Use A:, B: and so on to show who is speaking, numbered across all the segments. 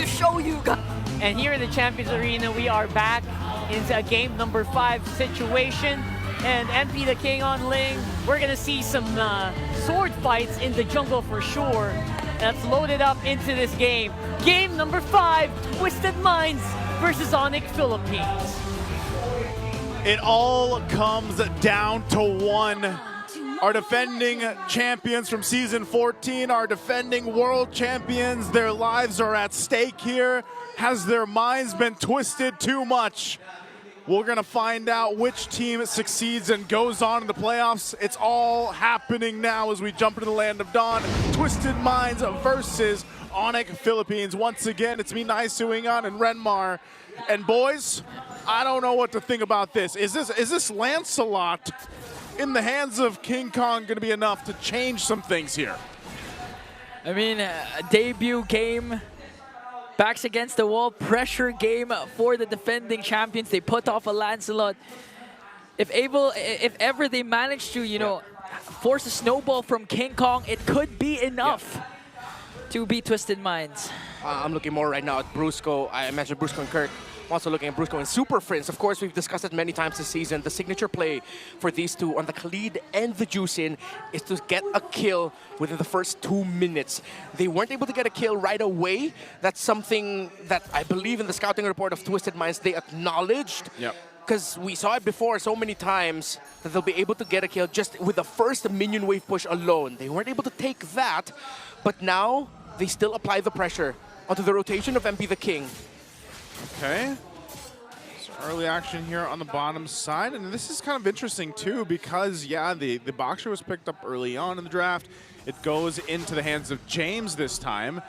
A: to show you guys.
B: And here in the Champions Arena, we are back into a game number 5 situation. And MP the King on Ling. We're gonna see some sword fights in the jungle for sure. That's loaded up into this game. Game number 5, Twisted Minds versus Onic Philippines.
C: It all comes down to one. Our defending champions from season 14, our defending world champions, their lives are at stake here. Has their minds been twisted too much? We're gonna find out which team succeeds and goes on in the playoffs. It's all happening now as we jump into the land of dawn. Twisted Minds versus Onic Philippines. Once again, it's me, Nai Suingan and Renmar. And boys, I don't know what to think about this. Is this Lancelot in the hands of King Kong gonna be enough to change some things here?
A: I mean, a debut game, backs against the wall, pressure game for the defending champions. They put off a Lancelot. If ever they manage to, you know, force a snowball from King Kong, it could be enough to beat Twisted Minds.
D: I'm looking more right now at Brusco. I mentioned Brusco and Kirk. I'm also looking at Brusco and Super Friends. Of course, we've discussed it many times this season. The signature play for these two on the Khalid and the Juicin is to get a kill within the first 2 minutes. They weren't able to get a kill right away. That's something that I believe in the scouting report of Twisted Minds they acknowledged.
C: Yep.
D: Because we saw it before so many times that they'll be able to get a kill just with the first minion wave push alone. They weren't able to take that, but now they still apply the pressure onto the rotation of MP the King.
C: Okay. So early action here on the bottom side. And this is kind of interesting too because, yeah, the Boxer was picked up early on in the draft. It goes into the hands of James this time.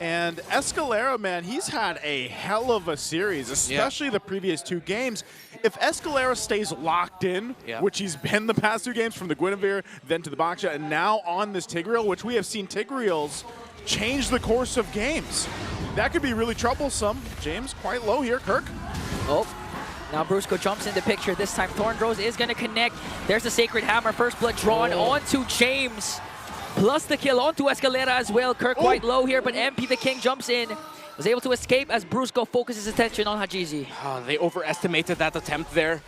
C: And Escalera, man, he's had a hell of a series, especially the previous 2 games. If Escalera stays locked in, which he's been the past 2 games from the Guinevere, then to the Boxer, and now on this Tigreal, which we have seen Tigreals change the course of games. That could be really troublesome. James quite low here. Kirk.
A: Oh, now Brusco jumps in the picture. This time Thornrose is going to connect. There's the Sacred Hammer. First blood drawn onto James. Plus the kill onto Escalera as well. Kirk quite low here, but MP the King jumps in. Was able to escape as Brusco focuses attention on Hajizi.
D: They overestimated that attempt there.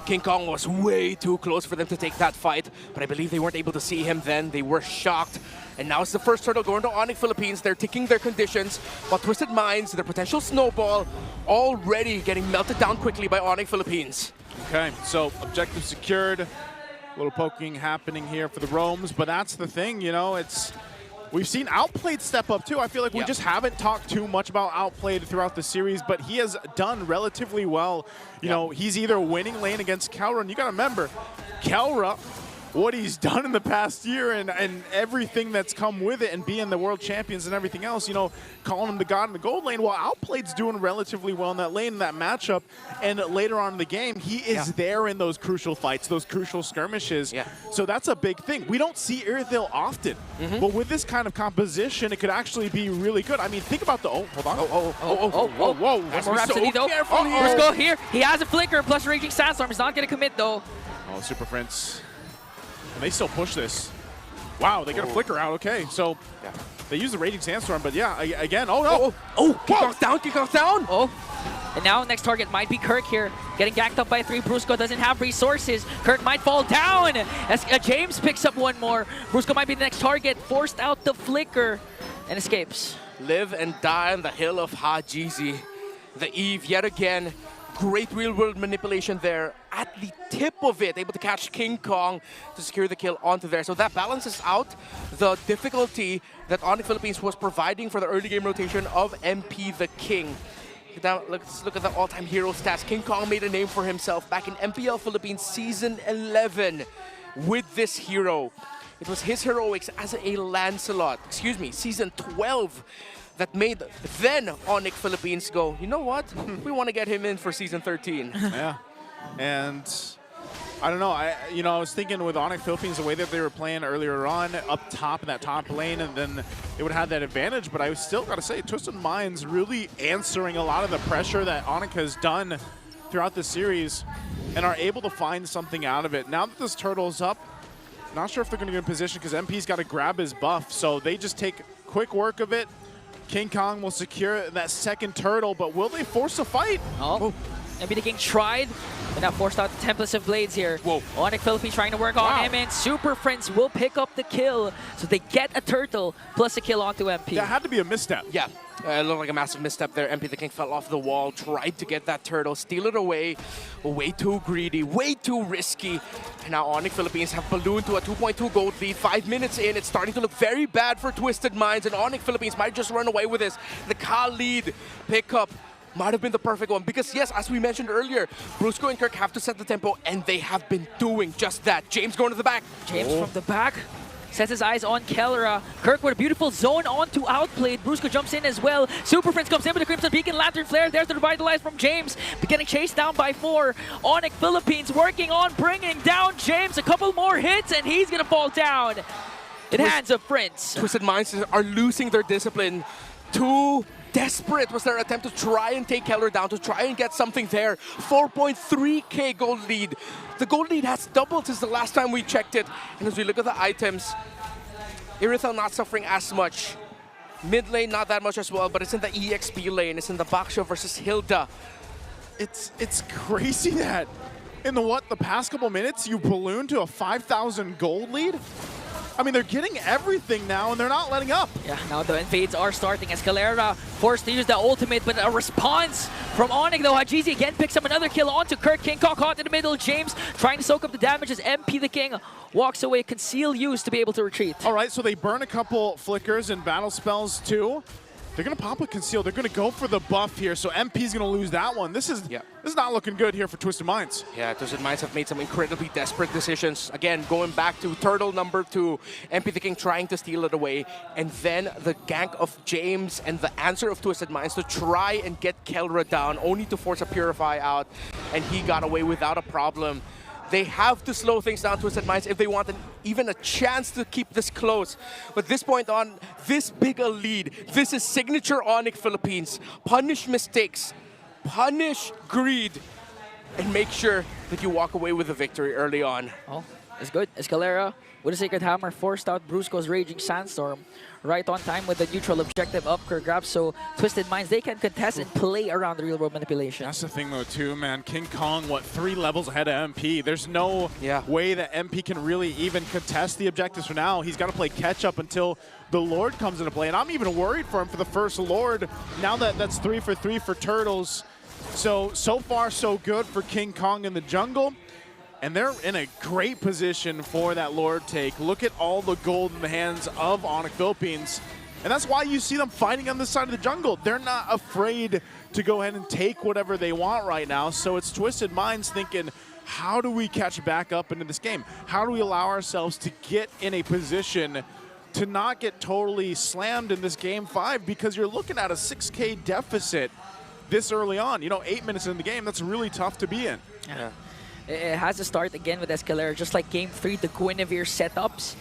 D: King Kong was way too close for them to take that fight, but I believe they weren't able to see him then. They were shocked. And now it's the first turtle going to Onic Philippines. They're ticking their conditions, while Twisted Minds, their potential snowball, already getting melted down quickly by Onic Philippines.
C: Okay, so objective secured. A little poking happening here for the Roams, but that's the thing, you know, we've seen Outplayed step up too. I feel like we just haven't talked too much about Outplayed throughout the series, but he has done relatively well. You know, he's either winning lane against Kelra, and you gotta remember, Kelra, what he's done in the past year and everything that's come with it and being the world champions and everything else, you know, calling him the god in the gold lane, while Outplayed's doing relatively well in that lane, in that matchup, and later on in the game, he is there in those crucial fights, those crucial skirmishes. So that's a big thing. We don't see Irithyll often, but with this kind of composition, it could actually be really good. I mean, think about the, hold on. Whoa.
A: One more Rhapsody though. Brusco here, he has a flicker, plus Raging Sandstorm. He's not going to commit though.
C: Oh, Super Prince. And they still push this. Wow, they got a flicker out. Okay, so they use the Raging Sandstorm, but yeah, again,
D: King Kong's down, King Kong's down!
A: And now next target might be Kirk here. Getting ganked up by 3. Brusco doesn't have resources. Kirk might fall down as James picks up one more. Brusco might be the next target. Forced out the flicker and escapes.
D: Live and die on the hill of Hajizi. The Eve yet again. Great real-world manipulation there at the tip of it, able to catch King Kong to secure the kill onto there. So that balances out the difficulty that Onic Philippines was providing for the early game rotation of MP the King. Now, let's look at the all-time hero stats. King Kong made a name for himself back in MPL Philippines Season 11 with this hero. It was his heroics as a Lancelot, Season 12, that made then Onic Philippines go, you know what? We want to get him in for Season 13.
C: Yeah, and I don't know. I was thinking with Onic Philippines, the way that they were playing earlier on, up top in that top lane, and then they would have that advantage. But I still got to say, Twisted Minds really answering a lot of the pressure that Onic has done throughout the series, and are able to find something out of it. Now that this turtle's up, not sure if they're going to get in position because MP's got to grab his buff. So they just take quick work of it. King Kong will secure that second turtle, but will they force a fight?
A: Oh. Maybe the King tried, but now forced out the Tempest of Blades here.
D: Whoa.
A: Onic Philippines trying to work on him, and Super Friends will pick up the kill. So they get a turtle plus a kill onto MP.
C: That had to be a misstep.
D: Yeah, it looked like a massive misstep there. MP the King fell off the wall, tried to get that turtle, steal it away. Way too greedy, way too risky. And now Onic Philippines have ballooned to a 2.2 gold lead. 5 minutes in, it's starting to look very bad for Twisted Minds, and Onic Philippines might just run away with this. The Khalid pickup might have been the perfect one because, yes, as we mentioned earlier, Brusco and Kirk have to set the tempo, and they have been doing just that. James going to the back.
A: James from the back sets his eyes on Kellera. Kirk with a beautiful zone onto Outplayed. Brusco jumps in as well. Super Friends comes in with the Crimson Beacon Lantern Flare. There's the Revitalize from James. But getting chased down by 4. Onic Philippines working on bringing down James. A couple more hits and he's going to fall down in hands of Prince.
D: Twisted Minds are losing their discipline. Too desperate was their attempt to try and take Keller down, to try and get something there. 4.3k gold lead. The gold lead has doubled since the last time we checked it. And as we look at the items, Irithel not suffering as much. Mid lane not that much as well, but it's in the EXP lane. It's in the Baksho versus Hilda.
C: It's crazy that in the past couple minutes you ballooned to a 5,000 gold lead. I mean, they're getting everything now, and they're not letting up.
A: Yeah, now the invades are starting as Kellera forced to use the ultimate, but a response from Onic, though. Hajizi again picks up another kill onto Kirk. King Kong caught in the middle. James trying to soak up the damage as MP the King walks away. Conceal use to be able to retreat.
C: All right, so they burn a couple flickers and battle spells, too. They're going to pop a conceal. They're going to go for the buff here, so MP's going to lose that one. This is not looking good here for Twisted Minds.
D: Yeah, Twisted Minds have made some incredibly desperate decisions. Again, going back to turtle number 2, MP the King trying to steal it away, and then the gank of James and the answer of Twisted Minds to try and get Kellera down, only to force a Purify out, and he got away without a problem. They have to slow things down, Twisted Minds, if they want even a chance to keep this close. But this point on, this big a lead, this is signature Onic Philippines. Punish mistakes, punish greed, and make sure that you walk away with a victory early on.
A: Oh, it's good. Escalera with a Sacred Hammer forced out Brusco's Raging Sandstorm. Right on time with the neutral objective up Kirk grab, so Twisted Minds, they can contest and play around the real-world manipulation.
C: That's the thing, though, too, man. King Kong, 3 levels ahead of MP. There's no way that MP can really even contest the objectives for now. He's got to play catch-up until the Lord comes into play, and I'm even worried for him for the first Lord. Now that's 3 for 3 for Turtles. So far, so good for King Kong in the jungle. And they're in a great position for that Lord take. Look at all the gold in the hands of Onic Philippines. And that's why you see them fighting on this side of the jungle. They're not afraid to go ahead and take whatever they want right now. So it's Twisted Minds thinking, how do we catch back up into this game? How do we allow ourselves to get in a position to not get totally slammed in this game 5? Because you're looking at a 6K deficit this early on. You know, 8 minutes in the game, that's really tough to be in.
A: Yeah. It has to start again with Escalera, just like Game 3, the Guinevere setups.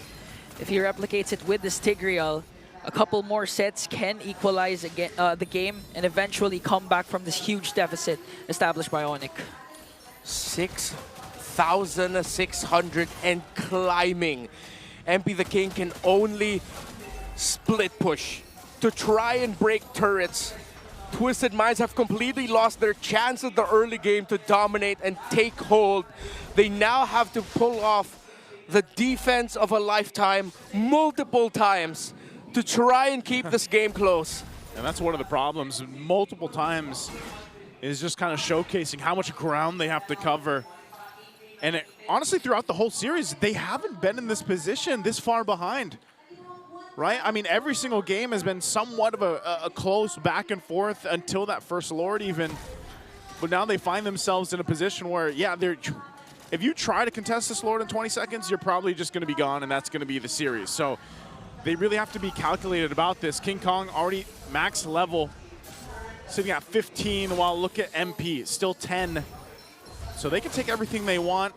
A: If he replicates it with the Stigriel, a couple more sets can equalize again, the game and eventually come back from this huge deficit established by Onic.
D: 6,600 and climbing. MP the King can only split push to try and break turrets. Twisted Minds have completely lost their chance at the early game to dominate and take hold. They now have to pull off the defense of a lifetime multiple times to try and keep this game close.
C: And that's one of the problems. Multiple times is just kind of showcasing how much ground they have to cover. And honestly, throughout the whole series, they haven't been in this position this far behind. Right? I mean, every single game has been somewhat of a close back and forth until that first Lord even. But now they find themselves in a position where, yeah, if you try to contest this Lord in 20 seconds, you're probably just going to be gone, and that's going to be the series. So they really have to be calculated about this. King Kong already max level, sitting at 15, while look at MP, still 10. So they can take everything they want.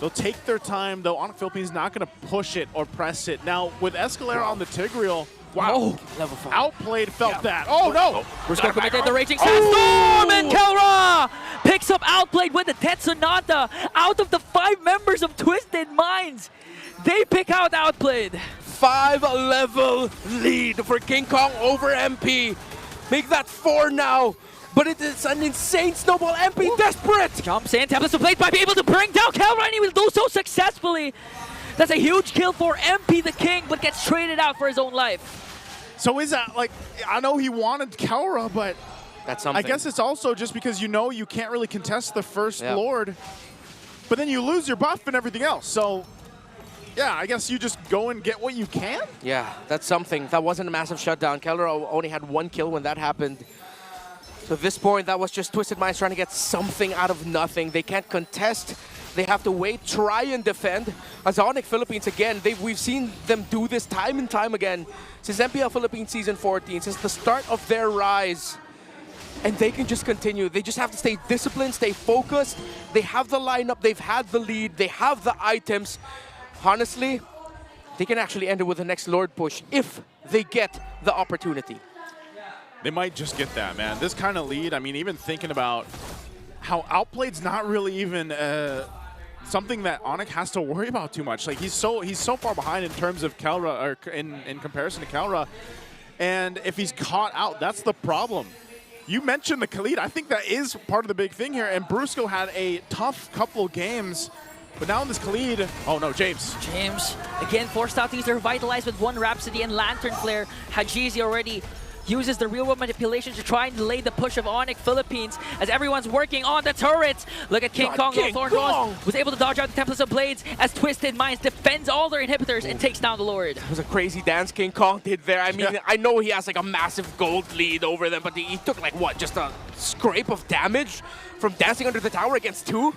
C: They'll take their time, though. Onic Philippines not going to push it or press it. Now, with Escalera on the Tigreal, wow.
D: Level 5.
C: Outplayed felt that. Oh, no.
A: Brusco committed the Raging Sandstorm, and Kellera picks up Outplayed with the Death Sonata. Out of the 5 members of Twisted Minds, they pick out Outplayed.
D: 5-level lead for King Kong over MP. Make that 4 now. But it is an insane snowball. MP desperate.
A: Jumps in, Tempest to Blade might be able to bring down Kelra, and he will do so successfully. That's a huge kill for MP the King, but gets traded out for his own life.
C: So is that, like, I know he wanted Kelra, but
D: That's something.
C: I guess it's also just because you know you can't really contest the first Lord, but then you lose your buff and everything else. So, yeah, I guess you just go and get what you can?
D: Yeah, that's something. That wasn't a massive shutdown. Keller only had 1 kill when that happened. So at this point, that was just Twisted Minds trying to get something out of nothing. They can't contest. They have to wait, try and defend. As Onic Philippines, again, we've seen them do this time and time again since MPL Philippines Season 14, since the start of their rise. And they can just continue. They just have to stay disciplined, stay focused. They have the lineup, they've had the lead, they have the items. Honestly, they can actually end it with the next Lord push if they get the opportunity.
C: They might just get that, man. This kind of lead, I mean, even thinking about how Outplayed's not really even something that Onic has to worry about too much. Like, he's so far behind in terms of Kelra, or in comparison to Kelra. And if he's caught out, that's the problem. You mentioned the Khalid. I think that is part of the big thing here. And Brusco had a tough couple games. But now in this Khalid, oh no, James.
A: James, again, forced out to use the Revitalize with 1 Rhapsody and Lantern Flare. Hajizi already uses the real-world manipulation to try and delay the push of Onic Philippines as everyone's working on the turrets. Look at King Kong.
D: King
A: Thorn
D: Kong
A: was able to dodge out the Templates of Blades as Twisted Minds defends all their inhibitors and takes down the Lord.
D: It was a crazy dance King Kong did there. I mean, I know he has like a massive gold lead over them, but he took like what, just a scrape of damage from dancing under the tower against 2?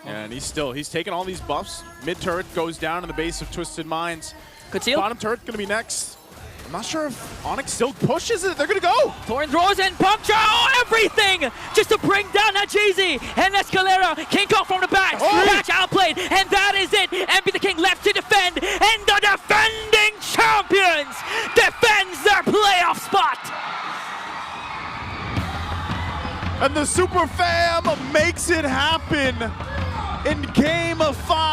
C: Yeah, and he's taking all these buffs. Mid turret goes down in the base of Twisted Minds.
A: Good seal.
C: Bottom turret gonna be next. I'm not sure if Onic still pushes it. They're gonna go.
A: Thorn throws and puncture everything just to bring down Hajizi and Escalera. King Kong from the back. Match outplayed, and that is it. MP the King left to defend, and the defending champions defends their playoff spot.
C: And the Super Fam makes it happen in Game 5.